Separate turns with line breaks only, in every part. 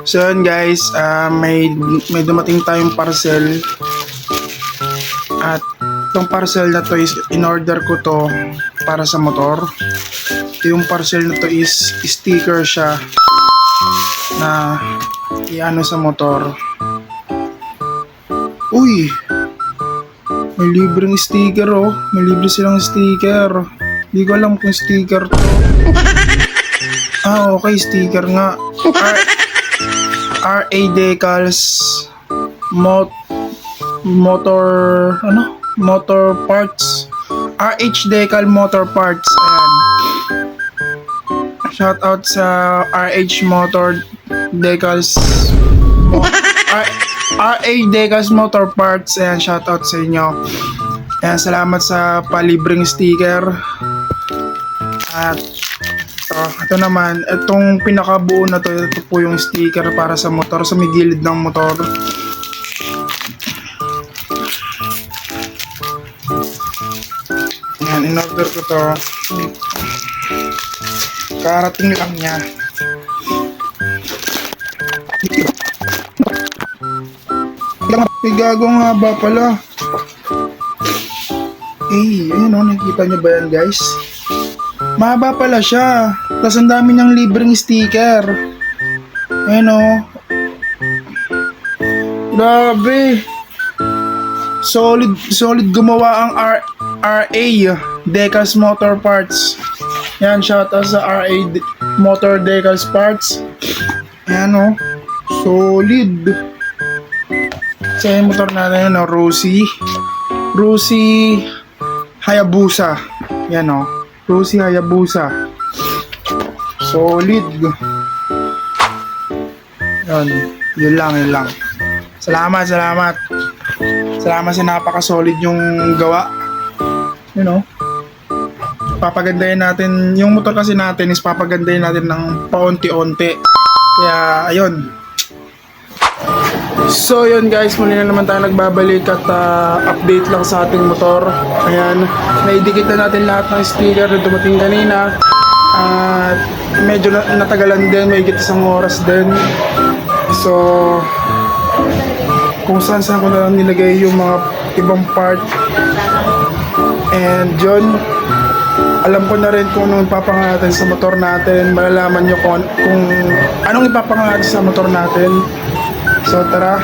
So yun guys, may dumating tayong parcel. At itong parcel na to is in-order ko to para sa motor. Yung parcel na to is sticker siya na iano sa motor. Uy! May libreng sticker oh. May libre silang sticker. Hindi ko alam kung sticker to. Okay, sticker nga. RA Decals motor parts. RH Decal Motor Parts. Ayan. Shout out sa RH Motor Decals RA Decals Motor Parts. Ayan, shout out sa inyo. Ayan, salamat sa palibreng sticker. At ito naman, itong pinakabuo na to, ito po yung sticker para sa motor, sa may gilid ng motor. Yan, in-order ko to. Karating lang niya. May gagong haba pala. Ayun o, nakikita nyo ba yan guys? Mahaba pala siya. Tapos ang dami niyang libreng sticker. Ayun o. Grabe. Solid gumawa ang RA Decals Motor Parts. Yan, shoutout sa RA Motor Decals Parts. Ayan o. Solid. Sa motor natin yun o. Rusi Hayabusa. Yan o. Rusi Hayabusa. Solid. Yun lang. Salamat sa napaka-solid yung gawa. You know? Papagandahin natin, yung motor kasi natin is papagandahin natin ng paunti-unti. Kaya, ayun. So yun guys, muli na naman tayo nagbabalik at update lang sa ating motor. Ayan, naidikit na natin lahat ng sticker na dumating kanina. At medyo natagalan din, may higit isang oras din. So kung saan ko na lang nilagay yung mga ibang part. And yun, alam ko na rin kung anong ipapanga natin sa motor natin. Malalaman nyo kung anong ipapanga natin sa motor natin. So tara,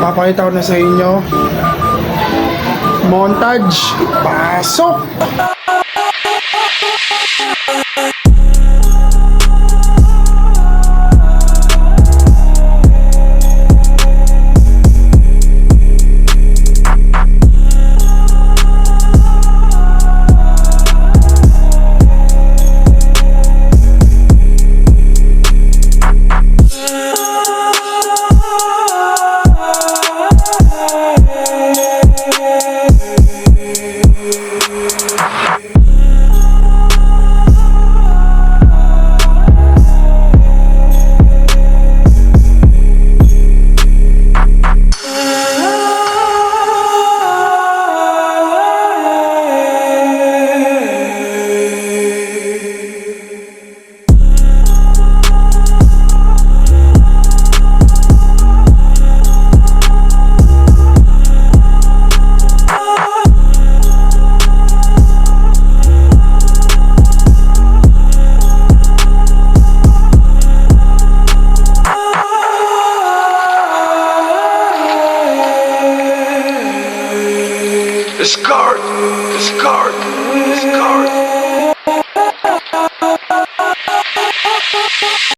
papakita ko na sa inyo. Montage, pasok! Discard.